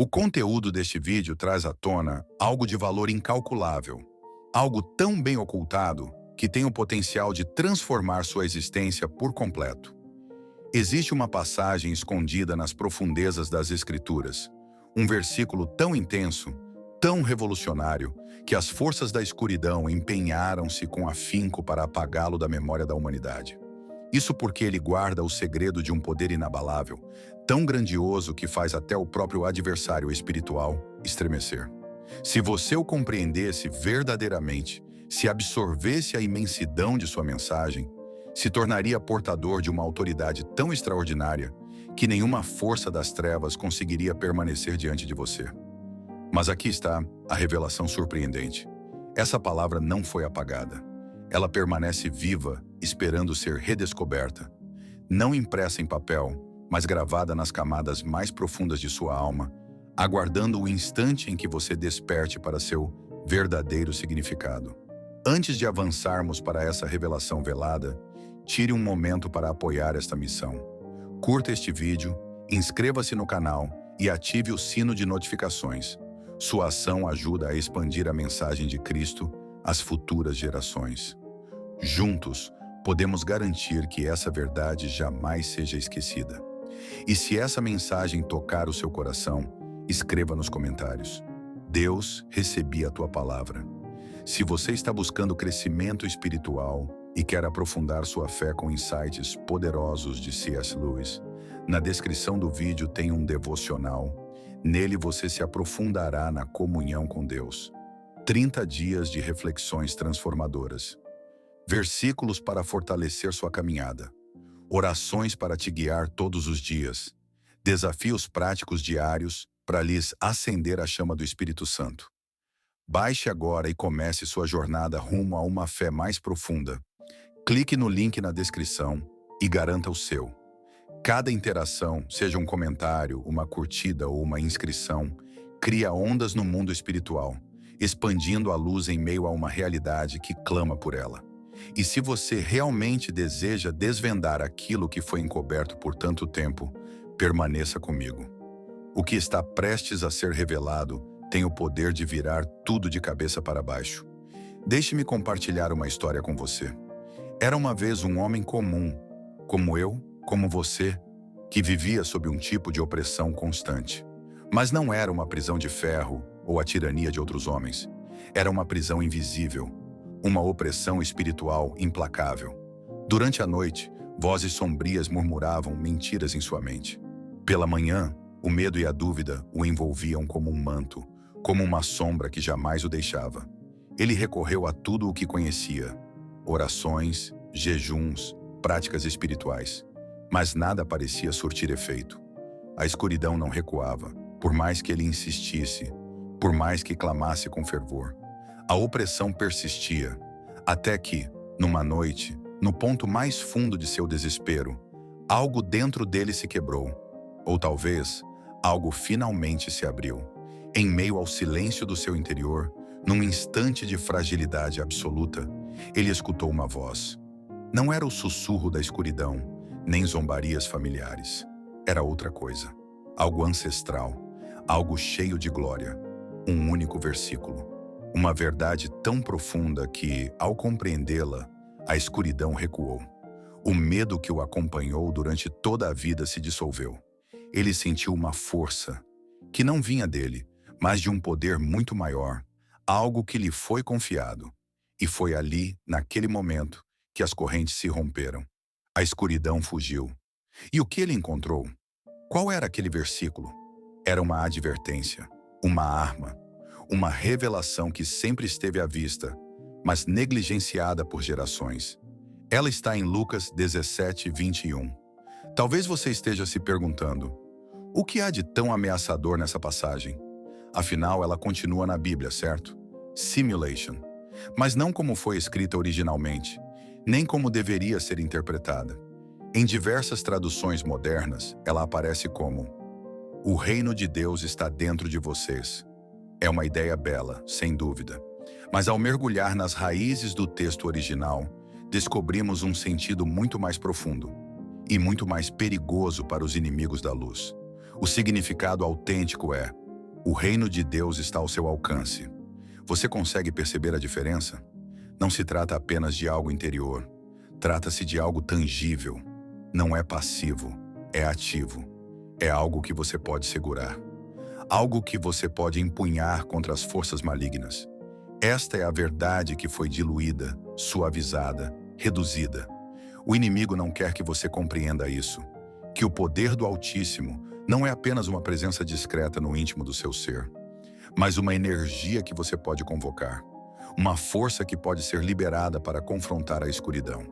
O conteúdo deste vídeo traz à tona algo de valor incalculável, algo tão bem ocultado que tem o potencial de transformar sua existência por completo. Existe uma passagem escondida nas profundezas das Escrituras, um versículo tão intenso, tão revolucionário, que as forças da escuridão empenharam-se com afinco para apagá-lo da memória da humanidade. Isso porque ele guarda o segredo de um poder inabalável, tão grandioso que faz até o próprio adversário espiritual estremecer. Se você o compreendesse verdadeiramente, se absorvesse a imensidão de sua mensagem, se tornaria portador de uma autoridade tão extraordinária que nenhuma força das trevas conseguiria permanecer diante de você. Mas aqui está a revelação surpreendente. Essa palavra não foi apagada. Ela permanece viva, esperando ser redescoberta. Não impressa em papel, mas gravada nas camadas mais profundas de sua alma, aguardando o instante em que você desperte para seu verdadeiro significado. Antes de avançarmos para essa revelação velada, tire um momento para apoiar esta missão. Curta este vídeo, inscreva-se no canal e ative o sino de notificações. Sua ação ajuda a expandir a mensagem de Cristo às futuras gerações. Juntos, podemos garantir que essa verdade jamais seja esquecida. E se essa mensagem tocar o seu coração, escreva nos comentários: Deus, recebi a tua palavra. Se você está buscando crescimento espiritual e quer aprofundar sua fé com insights poderosos de C.S. Lewis, na descrição do vídeo tem um devocional. Nele você se aprofundará na comunhão com Deus. 30 dias de reflexões transformadoras. Versículos para fortalecer sua caminhada. Orações para te guiar todos os dias. Desafios práticos diários para lhes acender a chama do Espírito Santo. Baixe agora e comece sua jornada rumo a uma fé mais profunda. Clique no link na descrição e garanta o seu. Cada interação, seja um comentário, uma curtida ou uma inscrição, cria ondas no mundo espiritual, expandindo a luz em meio a uma realidade que clama por ela. E se você realmente deseja desvendar aquilo que foi encoberto por tanto tempo, permaneça comigo. O que está prestes a ser revelado tem o poder de virar tudo de cabeça para baixo. Deixe-me compartilhar uma história com você. Era uma vez um homem comum, como eu, como você, que vivia sob um tipo de opressão constante. Mas não era uma prisão de ferro ou a tirania de outros homens. Era uma prisão invisível. Uma opressão espiritual implacável. Durante a noite, vozes sombrias murmuravam mentiras em sua mente. Pela manhã, o medo e a dúvida o envolviam como um manto, como uma sombra que jamais o deixava. Ele recorreu a tudo o que conhecia: orações, jejuns, práticas espirituais. Mas nada parecia surtir efeito. A escuridão não recuava, por mais que ele insistisse, por mais que clamasse com fervor. A opressão persistia, até que, numa noite, no ponto mais fundo de seu desespero, algo dentro dele se quebrou. Ou talvez, algo finalmente se abriu. Em meio ao silêncio do seu interior, num instante de fragilidade absoluta, ele escutou uma voz. Não era o sussurro da escuridão, nem zombarias familiares. Era outra coisa. Algo ancestral, algo cheio de glória. Um único versículo. Uma verdade tão profunda que, ao compreendê-la, a escuridão recuou. O medo que o acompanhou durante toda a vida se dissolveu. Ele sentiu uma força, que não vinha dele, mas de um poder muito maior, algo que lhe foi confiado. E foi ali, naquele momento, que as correntes se romperam. A escuridão fugiu. E o que ele encontrou? Qual era aquele versículo? Era uma advertência, uma arma. Uma revelação que sempre esteve à vista, mas negligenciada por gerações. Ela está em Lucas 17:21. Talvez você esteja se perguntando: o que há de tão ameaçador nessa passagem? Afinal, ela continua na Bíblia, certo? Simulation. Mas não como foi escrita originalmente, nem como deveria ser interpretada. Em diversas traduções modernas, ela aparece como: o reino de Deus está dentro de vocês. É uma ideia bela, sem dúvida. Mas ao mergulhar nas raízes do texto original, descobrimos um sentido muito mais profundo e muito mais perigoso para os inimigos da luz. O significado autêntico é: O reino de Deus está ao seu alcance. Você consegue perceber a diferença? Não se trata apenas de algo interior. Trata-se de algo tangível. Não é passivo, é ativo. É algo que você pode segurar. Algo que você pode empunhar contra as forças malignas. Esta é a verdade que foi diluída, suavizada, reduzida. O inimigo não quer que você compreenda isso, que o poder do Altíssimo não é apenas uma presença discreta no íntimo do seu ser, mas uma energia que você pode convocar, uma força que pode ser liberada para confrontar a escuridão.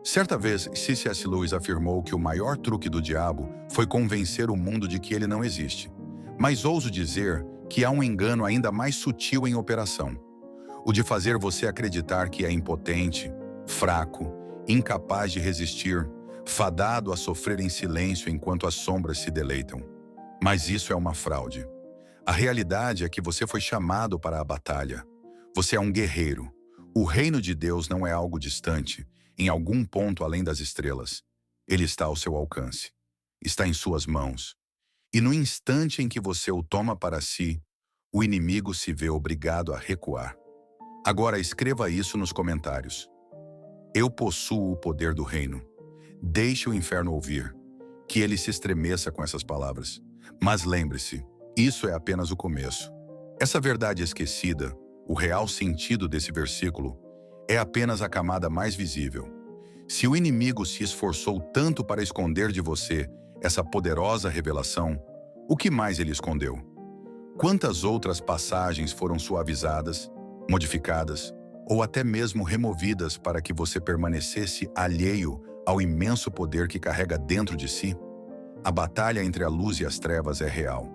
Certa vez, C.S. Lewis afirmou que o maior truque do diabo foi convencer o mundo de que ele não existe. Mas ouso dizer que há um engano ainda mais sutil em operação. O de fazer você acreditar que é impotente, fraco, incapaz de resistir, fadado a sofrer em silêncio enquanto as sombras se deleitam. Mas isso é uma fraude. A realidade é que você foi chamado para a batalha. Você é um guerreiro. O reino de Deus não é algo distante, em algum ponto além das estrelas. Ele está ao seu alcance. Está em suas mãos. E no instante em que você o toma para si, o inimigo se vê obrigado a recuar. Agora escreva isso nos comentários. Eu possuo o poder do reino. Deixe o inferno ouvir. Que ele se estremeça com essas palavras. Mas lembre-se, isso é apenas o começo. Essa verdade esquecida, o real sentido desse versículo, é apenas a camada mais visível. Se o inimigo se esforçou tanto para esconder de você essa poderosa revelação, o que mais ele escondeu? Quantas outras passagens foram suavizadas, modificadas ou até mesmo removidas para que você permanecesse alheio ao imenso poder que carrega dentro de si? A batalha entre a luz e as trevas é real.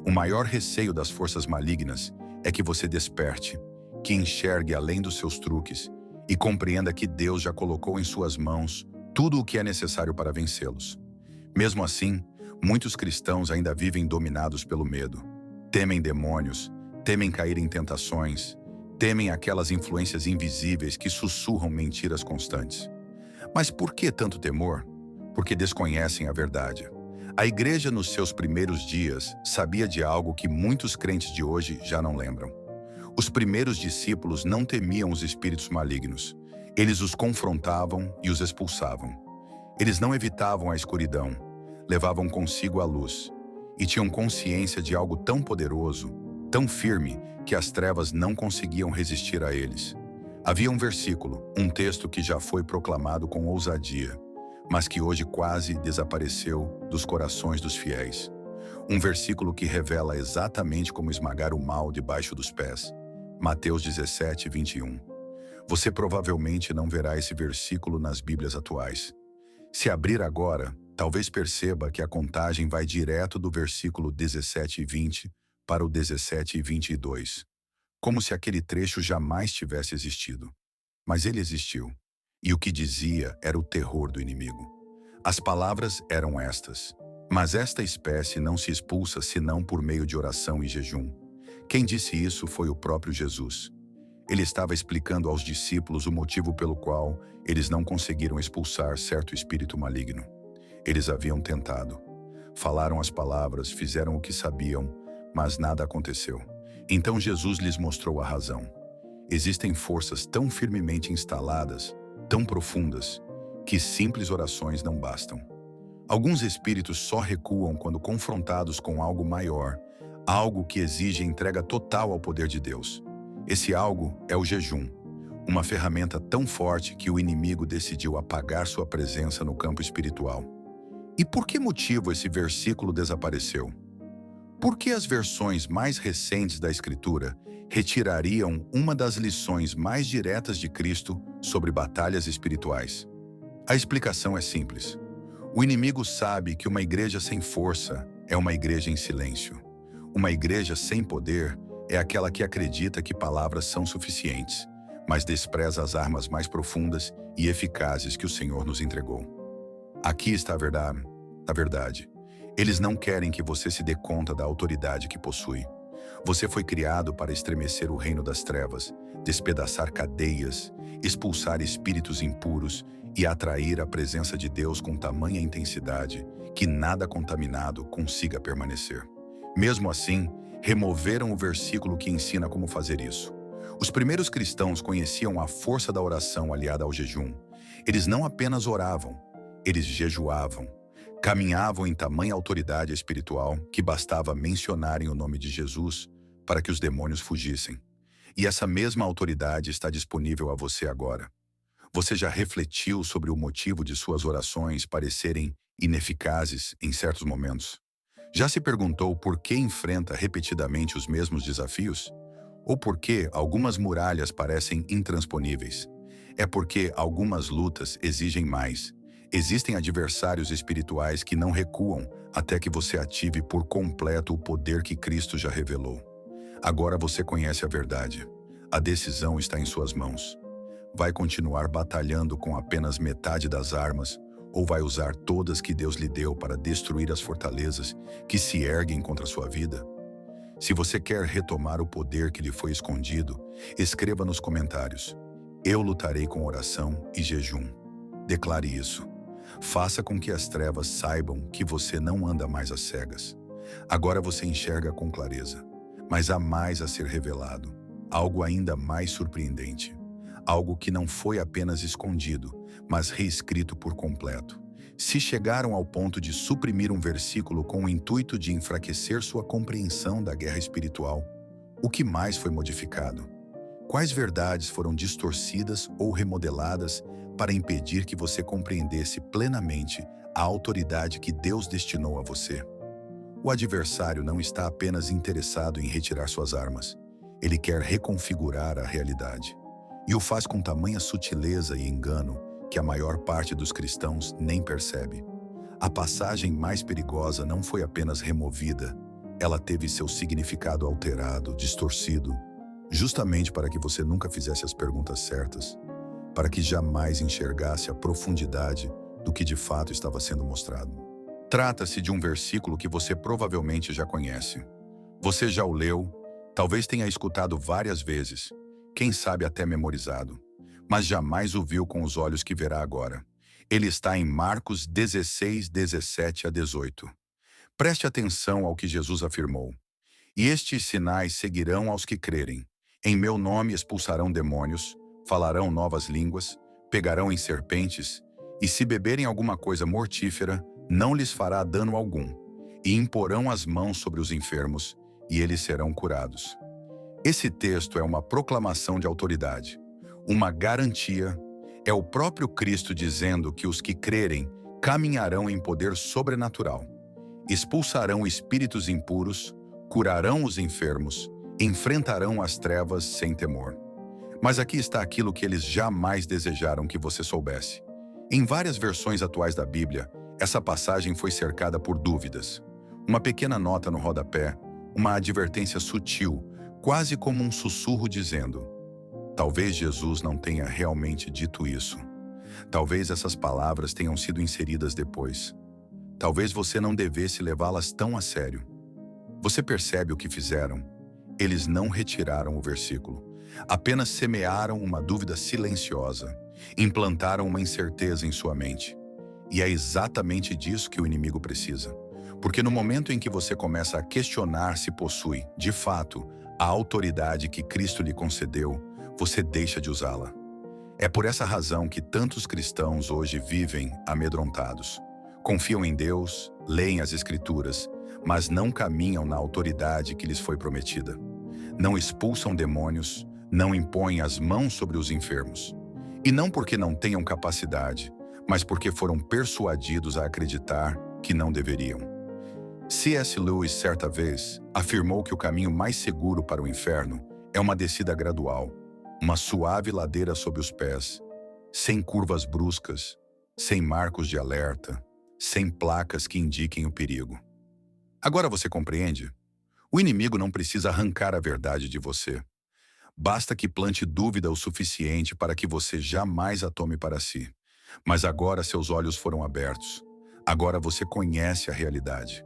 O maior receio das forças malignas é que você desperte, que enxergue além dos seus truques e compreenda que Deus já colocou em suas mãos tudo o que é necessário para vencê-los. Mesmo assim, muitos cristãos ainda vivem dominados pelo medo. Temem demônios, temem cair em tentações, temem aquelas influências invisíveis que sussurram mentiras constantes. Mas por que tanto temor? Porque desconhecem a verdade. A igreja nos seus primeiros dias sabia de algo que muitos crentes de hoje já não lembram. Os primeiros discípulos não temiam os espíritos malignos. Eles os confrontavam e os expulsavam. Eles não evitavam a escuridão, levavam consigo a luz e tinham consciência de algo tão poderoso, tão firme, que as trevas não conseguiam resistir a eles. Havia um versículo, um texto que já foi proclamado com ousadia, mas que hoje quase desapareceu dos corações dos fiéis. Um versículo que revela exatamente como esmagar o mal debaixo dos pés. Mateus 17, 21. Você provavelmente não verá esse versículo nas Bíblias atuais. Se abrir agora, talvez perceba que a contagem vai direto do versículo 17 e 20 para o 17 e 22, como se aquele trecho jamais tivesse existido. Mas ele existiu, e o que dizia era o terror do inimigo. As palavras eram estas: mas esta espécie não se expulsa senão por meio de oração e jejum. Quem disse isso foi o próprio Jesus. Ele estava explicando aos discípulos o motivo pelo qual eles não conseguiram expulsar certo espírito maligno. Eles haviam tentado. Falaram as palavras, fizeram o que sabiam, mas nada aconteceu. Então Jesus lhes mostrou a razão. Existem forças tão firmemente instaladas, tão profundas, que simples orações não bastam. Alguns espíritos só recuam quando confrontados com algo maior, algo que exige entrega total ao poder de Deus. Esse algo é o jejum, uma ferramenta tão forte que o inimigo decidiu apagar sua presença no campo espiritual. E por que motivo esse versículo desapareceu? Por que as versões mais recentes da Escritura retirariam uma das lições mais diretas de Cristo sobre batalhas espirituais? A explicação é simples. O inimigo sabe que uma igreja sem força é uma igreja em silêncio. Uma igreja sem poder é aquela que acredita que palavras são suficientes, mas despreza as armas mais profundas e eficazes que o Senhor nos entregou. Aqui está a verdade. Eles não querem que você se dê conta da autoridade que possui. Você foi criado para estremecer o reino das trevas, despedaçar cadeias, expulsar espíritos impuros e atrair a presença de Deus com tamanha intensidade que nada contaminado consiga permanecer. Mesmo assim, Removeram o versículo que ensina como fazer isso. Os primeiros cristãos conheciam a força da oração aliada ao jejum. Eles não apenas oravam, eles jejuavam. Caminhavam em tamanha autoridade espiritual que bastava mencionarem o nome de Jesus para que os demônios fugissem. E essa mesma autoridade está disponível a você agora. Você já refletiu sobre o motivo de suas orações parecerem ineficazes em certos momentos? Já se perguntou por que enfrenta repetidamente os mesmos desafios? Ou por que algumas muralhas parecem intransponíveis? É porque algumas lutas exigem mais. Existem adversários espirituais que não recuam até que você ative por completo o poder que Cristo já revelou. Agora você conhece a verdade. A decisão está em suas mãos. Vai continuar batalhando com apenas metade das armas ou vai usar todas que Deus lhe deu para destruir as fortalezas que se erguem contra a sua vida? Se você quer retomar o poder que lhe foi escondido, escreva nos comentários: eu lutarei com oração e jejum. Declare isso. Faça com que as trevas saibam que você não anda mais às cegas. Agora você enxerga com clareza, mas há mais a ser revelado, algo ainda mais surpreendente. Algo que não foi apenas escondido, mas reescrito por completo. Se chegaram ao ponto de suprimir um versículo com o intuito de enfraquecer sua compreensão da guerra espiritual, o que mais foi modificado? Quais verdades foram distorcidas ou remodeladas para impedir que você compreendesse plenamente a autoridade que Deus destinou a você? O adversário não está apenas interessado em retirar suas armas. Ele quer reconfigurar a realidade. E o faz com tamanha sutileza e engano que a maior parte dos cristãos nem percebe. A passagem mais perigosa não foi apenas removida, ela teve seu significado alterado, distorcido, justamente para que você nunca fizesse as perguntas certas, para que jamais enxergasse a profundidade do que de fato estava sendo mostrado. Trata-se de um versículo que você provavelmente já conhece. Você já o leu, talvez tenha escutado várias vezes, quem sabe até memorizado, mas jamais o viu com os olhos que verá agora. Ele está em Marcos 16, 17 a 18. Preste atenção ao que Jesus afirmou. E estes sinais seguirão aos que crerem. Em meu nome expulsarão demônios, falarão novas línguas, pegarão em serpentes, e se beberem alguma coisa mortífera, não lhes fará dano algum, e imporão as mãos sobre os enfermos, e eles serão curados. Esse texto é uma proclamação de autoridade, uma garantia. É o próprio Cristo dizendo que os que crerem caminharão em poder sobrenatural, expulsarão espíritos impuros, curarão os enfermos, enfrentarão as trevas sem temor. Mas aqui está aquilo que eles jamais desejaram que você soubesse. Em várias versões atuais da Bíblia, essa passagem foi cercada por dúvidas. Uma pequena nota no rodapé, uma advertência sutil, quase como um sussurro dizendo: talvez Jesus não tenha realmente dito isso. Talvez essas palavras tenham sido inseridas depois. Talvez você não devesse levá-las tão a sério. Você percebe o que fizeram? Eles não retiraram o versículo. Apenas semearam uma dúvida silenciosa. Implantaram uma incerteza em sua mente. E é exatamente disso que o inimigo precisa. Porque no momento em que você começa a questionar se possui, de fato, a autoridade que Cristo lhe concedeu, você deixa de usá-la. É por essa razão que tantos cristãos hoje vivem amedrontados. Confiam em Deus, leem as Escrituras, mas não caminham na autoridade que lhes foi prometida. Não expulsam demônios, não impõem as mãos sobre os enfermos. E não porque não tenham capacidade, mas porque foram persuadidos a acreditar que não deveriam. C.S. Lewis, certa vez, afirmou que o caminho mais seguro para o inferno é uma descida gradual, uma suave ladeira sob os pés, sem curvas bruscas, sem marcos de alerta, sem placas que indiquem o perigo. Agora você compreende? O inimigo não precisa arrancar a verdade de você. Basta que plante dúvida o suficiente para que você jamais a tome para si. Mas agora seus olhos foram abertos. Agora você conhece a realidade.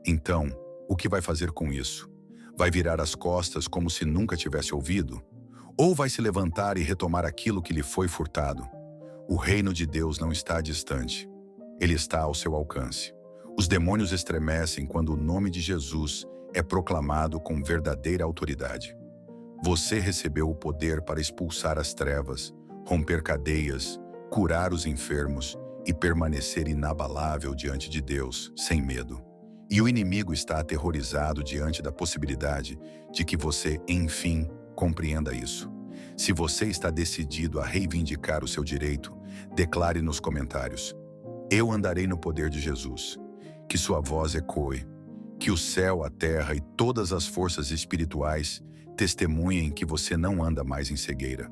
Então, o que vai fazer com isso? Vai virar as costas como se nunca tivesse ouvido? Ou vai se levantar e retomar aquilo que lhe foi furtado? O reino de Deus não está distante. Ele está ao seu alcance. Os demônios estremecem quando o nome de Jesus é proclamado com verdadeira autoridade. Você recebeu o poder para expulsar as trevas, romper cadeias, curar os enfermos e permanecer inabalável diante de Deus, sem medo. E o inimigo está aterrorizado diante da possibilidade de que você, enfim, compreenda isso. Se você está decidido a reivindicar o seu direito, declare nos comentários: eu andarei no poder de Jesus. Que sua voz ecoe, que o céu, a terra e todas as forças espirituais testemunhem que você não anda mais em cegueira.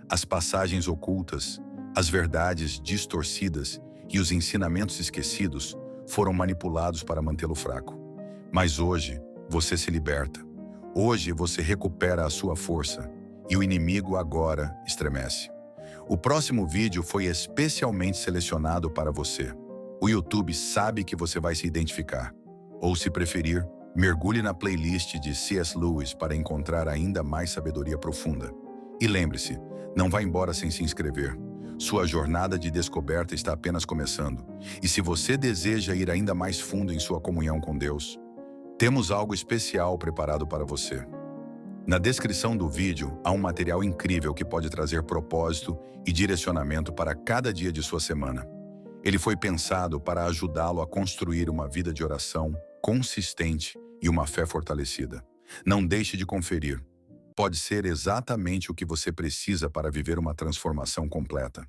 As passagens ocultas, as verdades distorcidas e os ensinamentos esquecidos foram manipulados para mantê-lo fraco. Mas hoje, você se liberta. Hoje você recupera a sua força e o inimigo agora estremece. O próximo vídeo foi especialmente selecionado para você. O YouTube sabe que você vai se identificar. Ou, se preferir, mergulhe na playlist de C.S. Lewis para encontrar ainda mais sabedoria profunda. E lembre-se, não vá embora sem se inscrever. Sua jornada de descoberta está apenas começando. E se você deseja ir ainda mais fundo em sua comunhão com Deus, temos algo especial preparado para você. Na descrição do vídeo há um material incrível que pode trazer propósito e direcionamento para cada dia de sua semana. Ele foi pensado para ajudá-lo a construir uma vida de oração consistente e uma fé fortalecida. Não deixe de conferir. Pode ser exatamente o que você precisa para viver uma transformação completa.